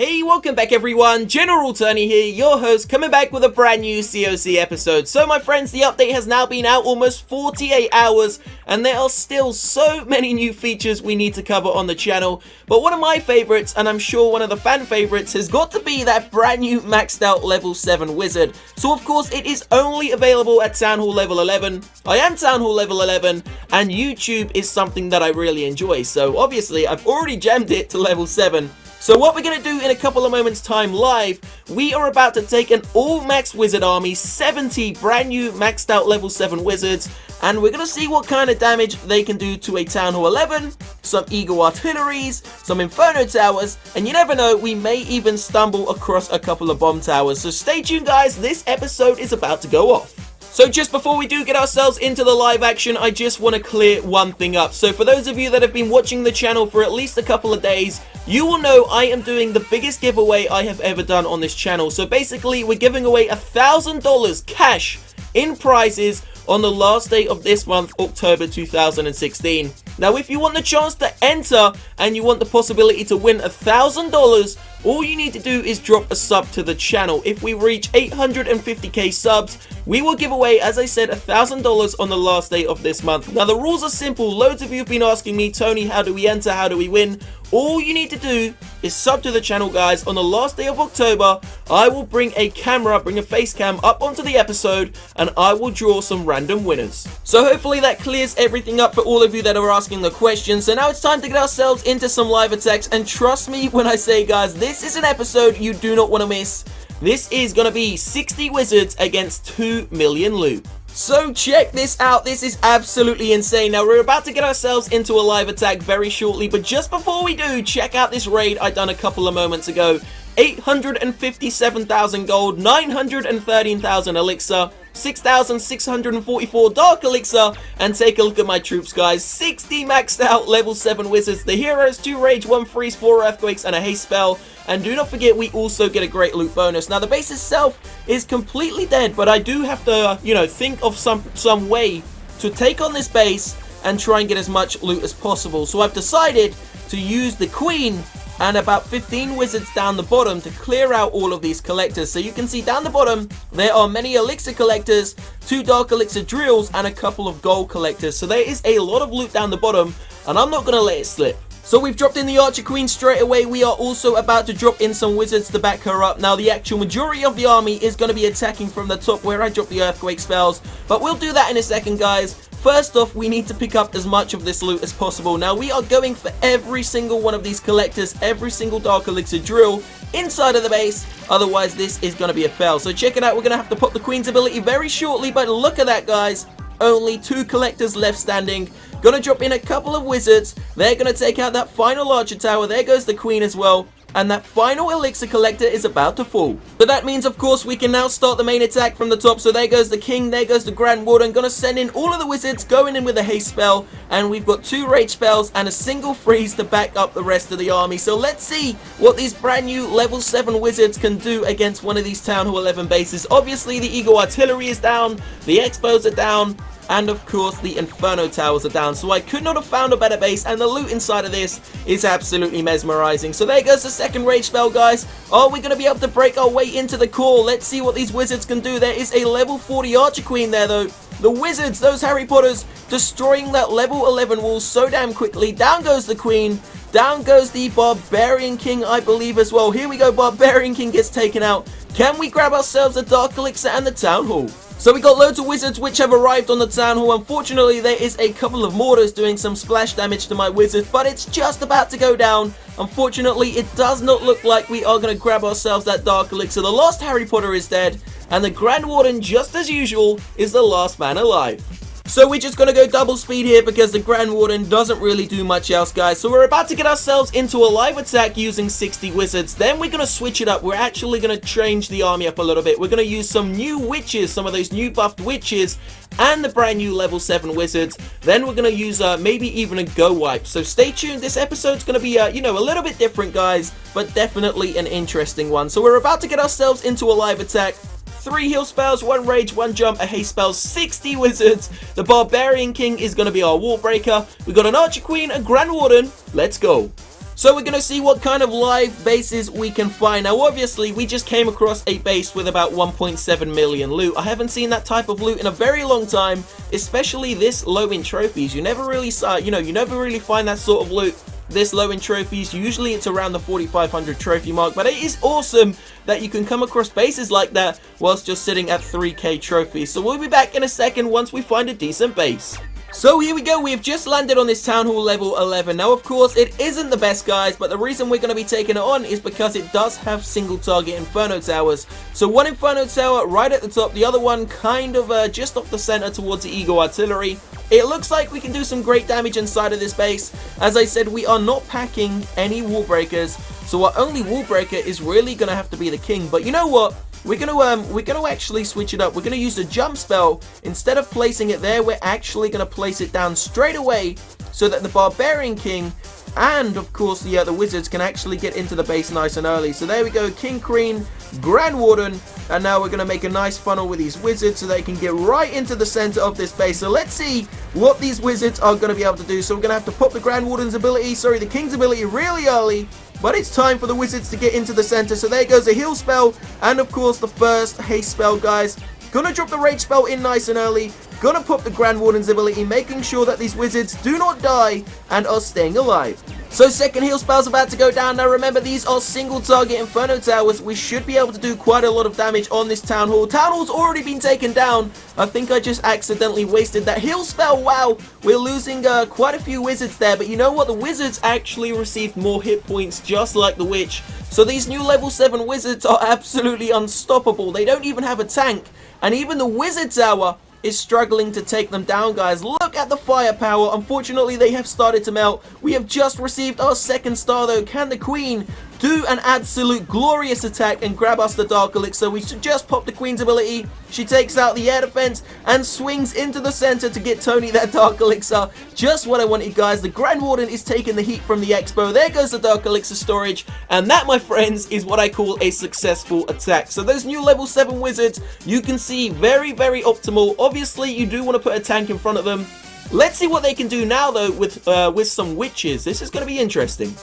Hey, welcome back everyone, General Tony here, your host, coming back with a brand new COC episode. So my friends, the update has now been out almost 48 hours, and there are still so many new features we need to cover on the channel. But one of my favorites, and I'm sure one of the fan favorites, has got to be that brand new maxed out level 7 wizard. So of course, it is only available at Town Hall level 11. I am Town Hall level 11, and YouTube is something that I really enjoy. So obviously, I've already gemmed it to level 7. So what we're going to do in a couple of moments time live, we are about to take an all max wizard army, 70 brand new maxed out level 7 wizards, and we're going to see what kind of damage they can do to a Town Hall 11, some Eagle artilleries, some Inferno towers, and you never know, we may even stumble across a couple of bomb towers. So stay tuned guys, this episode is about to go off. So just before we do get ourselves into the live action, I just want to clear one thing up. So for those of you that have been watching the channel for at least a couple of days, you will know I am doing the biggest giveaway I have ever done on this channel. So basically, we're giving away $1,000 cash in prizes on the last day of this month, October 2016. Now, if you want the chance to enter and you want the possibility to win $1,000, all you need to do is drop a sub to the channel. If we reach 850k subs, we will give away, as I said, $1,000 on the last day of this month. Now, the rules are simple. Loads of you have been asking me, Tony, how do we enter? How do we win? All you need to do is sub to the channel, guys. On the last day of October, I will bring a camera, bring a face cam up onto the episode, and I will draw some random winners. So hopefully that clears everything up for all of you that are asking the questions. So now it's time to get ourselves into some live attacks, and trust me when I say, guys, this is an episode you do not want to miss. This is going to be 60 wizards against 2 million loot. So check this out, this is absolutely insane. Now we're about to get ourselves into a live attack very shortly, but just before we do, check out this raid I done a couple of moments ago. 857,000 gold, 913,000 elixir, 6,644 dark elixir, and take a look at my troops, guys. 60 maxed out level 7 wizards, the heroes, 2 rage, 1 freeze, 4 earthquakes, and a haste spell. And do not forget, we also get a great loot bonus. Now the base itself is completely dead, but I do have to, think of some way to take on this base and try and get as much loot as possible. So I've decided to use the queen and about 15 wizards down the bottom to clear out all of these collectors. So you can see down the bottom, there are many elixir collectors, 2 dark elixir drills, and a couple of gold collectors. So there is a lot of loot down the bottom, and I'm not going to let it slip. So we've dropped in the Archer Queen straight away. We are also about to drop in some wizards to back her up. Now the actual majority of the army is going to be attacking from the top where I drop the earthquake spells, but we'll do that in a second, guys. First off, we need to pick up as much of this loot as possible. Now we are going for every single one of these collectors, every single dark elixir drill inside of the base. Otherwise this is going to be a fail. So check it out, we're going to have to pop the queen's ability very shortly, but look at that, guys. Only 2 collectors left standing. Gonna drop in a couple of wizards. They're gonna take out that final archer tower. There goes the queen as well. And that final elixir collector is about to fall. But that means, of course, we can now start the main attack from the top. So there goes the king, there goes the Grand Warden. Gonna send in all of the wizards, going in with a haste spell. And we've got 2 rage spells and a single freeze to back up the rest of the army. So let's see what these brand new level 7 wizards can do against one of these Town Hall 11 bases. Obviously, the Eagle artillery is down, the Expos are down, and of course the Inferno towers are down. So I could not have found a better base, and the loot inside of this is absolutely mesmerizing. So there goes the second rage spell, guys. Are we going to be able to break our way into the core? Let's see what these wizards can do. There is a level 40 Archer Queen there though. The wizards, those Harry Potters, destroying that level 11 wall so damn quickly. Down goes the queen. Down goes the Barbarian King, I believe, as well. Here we go, Barbarian King gets taken out. Can we grab ourselves a Dark Elixir and the Town Hall? So we got loads of wizards which have arrived on the Town Hall. Unfortunately, there is a couple of mortars doing some splash damage to my wizards, but it's just about to go down. Unfortunately, it does not look like we are going to grab ourselves that Dark Elixir. The last Harry Potter is dead, and the Grand Warden, just as usual, is the last man alive. So we're just going to go double speed here because the Grand Warden doesn't really do much else, guys. So we're about to get ourselves into a live attack using 60 wizards. Then we're going to switch it up. We're actually going to change the army up a little bit. We're going to use some new witches, some of those new buffed witches, and the brand new level 7 wizards. Then we're going to use maybe even a go wipe. So stay tuned. This episode's going to be, a little bit different, guys, but definitely an interesting one. So we're about to get ourselves into a live attack. 3 heal spells, 1 rage, 1 jump, a haste spell, 60 wizards. The Barbarian King is going to be our wall breaker. We got an Archer Queen, a Grand Warden. Let's go. So we're going to see what kind of live bases we can find. Now obviously we just came across a base with about 1.7 million loot. I haven't seen that type of loot in a very long time, especially this low in trophies. You never really saw, you never really find that sort of loot this low in trophies. Usually it's around the 4,500 trophy mark, but it is awesome that you can come across bases like that whilst just sitting at 3k trophies. So we'll be back in a second once we find a decent base. So here we go, we've just landed on this Town Hall level 11. Now of course it isn't the best, guys, but the reason we're going to be taking it on is because it does have single target Inferno Towers. So one Inferno Tower right at the top, the other one kind of just off the center towards the Eagle Artillery. It looks like we can do some great damage inside of this base. As I said, we are not packing any wall breakers, so our only wall breaker is really going to have to be the King. But you know what? We're gonna actually switch it up. We're gonna use a jump spell. Instead of placing it there, we're actually gonna place it down straight away so that the Barbarian King and of course the wizards can actually get into the base nice and early. So there we go, King, Queen, Grand Warden, and now we're gonna make a nice funnel with these wizards so they can get right into the center of this base. So let's see what these wizards are gonna be able to do. So we're gonna have to pop the Grand Warden's ability, the King's ability really early. But it's time for the wizards to get into the center. So there goes a heal spell. And of course the first haste spell, guys. Gonna drop the rage spell in nice and early. Gonna pop the Grand Warden's ability, making sure that these wizards do not die and are staying alive. So second heal spell's about to go down. Now remember, these are single target Inferno Towers. We should be able to do quite a lot of damage on this Town Hall. Town Hall's already been taken down. I think I just accidentally wasted that heal spell. Wow, we're losing quite a few wizards there. But you know what? The wizards actually received more hit points just like the witch. So these new level 7 wizards are absolutely unstoppable. They don't even have a tank. And even the wizard tower is struggling to take them down, guys. Look at the firepower. Unfortunately, they have started to melt. We have just received our second star, though. Can the Queen do an absolute glorious attack and grab us the Dark Elixir? We should just pop the Queen's ability. She takes out the air defense and swings into the center to get Tony that Dark Elixir. Just what I wanted, guys. The Grand Warden is taking the heat from the Expo. There goes the Dark Elixir storage. And that, my friends, is what I call a successful attack. So those new level 7 wizards, you can see very, very optimal. Obviously, you do want to put a tank in front of them. Let's see what they can do now, though, with some witches. This is going to be interesting.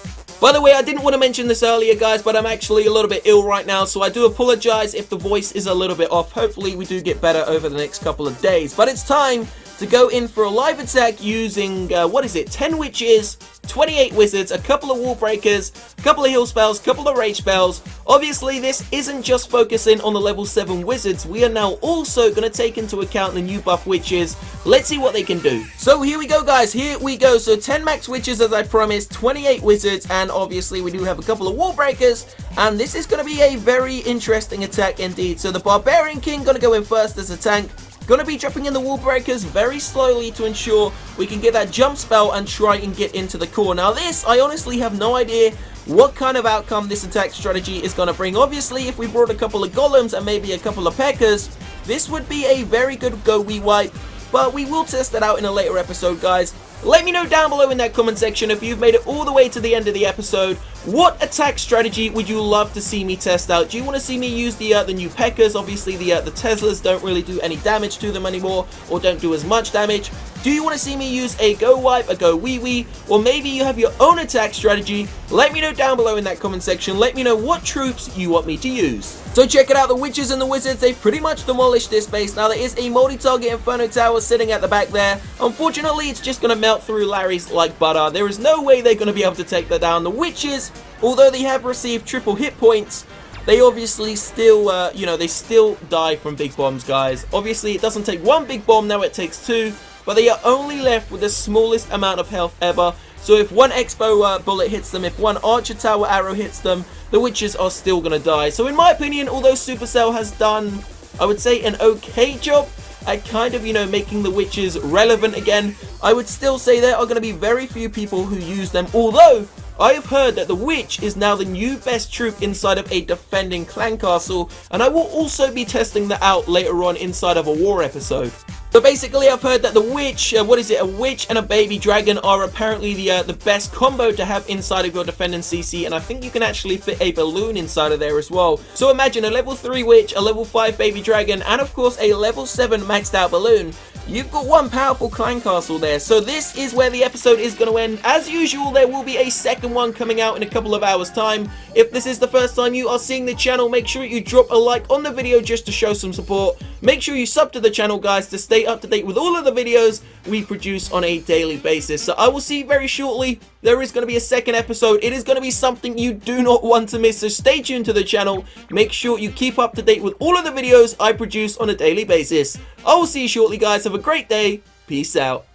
By the way, I didn't want to mention this earlier, guys, but I'm actually a little bit ill right now, so I do apologize if the voice is a little bit off. Hopefully, we do get better over the next couple of days. But it's time to go in for a live attack using, 10 witches, 28 wizards, a couple of wall breakers, a couple of heal spells, a couple of rage spells. Obviously, this isn't just focusing on the level 7 wizards. We are now also going to take into account the new buff witches. Let's see what they can do. So here we go, guys. Here we go. So 10 max witches, as I promised, 28 wizards, and obviously we do have a couple of wall breakers. And this is going to be a very interesting attack indeed. So the Barbarian King going to go in first as a tank. Gonna be dropping in the wall breakers very slowly to ensure we can get that jump spell and try and get into the core. Now this, I honestly have no idea what kind of outcome this attack strategy is gonna bring. Obviously, if we brought a couple of golems and maybe a couple of P.E.K.K.A.s, this would be a very good go-wee wipe, but we will test that out in a later episode, guys. Let me know down below in that comment section if you've made it all the way to the end of the episode. What attack strategy would you love to see me test out? Do you want to see me use the new P.E.K.K.A.s? Obviously, the Teslas don't really do any damage to them anymore, or don't do as much damage. Do you want to see me use a go wipe, a go wee wee, or maybe you have your own attack strategy? Let me know down below in that comment section. Let me know what troops you want me to use. So check it out, the witches and the wizards, they pretty much demolished this base. Now there is a multi-target Inferno Tower sitting at the back there. Unfortunately, it's just going to melt through Larry's like butter. There is no way they're going to be able to take that down. The witches, although they have received triple hit points, they obviously still, they still die from big bombs, guys. Obviously, it doesn't take one big bomb, now it takes two. But they are only left with the smallest amount of health ever. So if one Expo bullet hits them, if one Archer Tower arrow hits them, the witches are still going to die. So in my opinion, although Supercell has done, I would say, an okay job at kind of, making the witches relevant again, I would still say there are going to be very few people who use them. Although, I have heard that the witch is now the new best troop inside of a defending clan castle. And I will also be testing that out later on inside of a war episode. So basically, I've heard that the witch, a witch and a baby dragon are apparently the best combo to have inside of your defending CC, and I think you can actually fit a balloon inside of there as well. So imagine a level 3 witch, a level 5 baby dragon, and of course a level 7 maxed out balloon. You've got one powerful clan castle there, so this is where the episode is going to end. As usual, there will be a second one coming out in a couple of hours' time. If this is the first time you are seeing the channel, make sure you drop a like on the video just to show some support. Make sure you sub to the channel, guys, to stay up to date with all of the videos we produce on a daily basis. So I will see you very shortly. There is going to be a second episode. It is going to be something you do not want to miss, so stay tuned to the channel. Make sure you keep up to date with all of the videos I produce on a daily basis. I will see you shortly, guys. Have a great day. Peace out.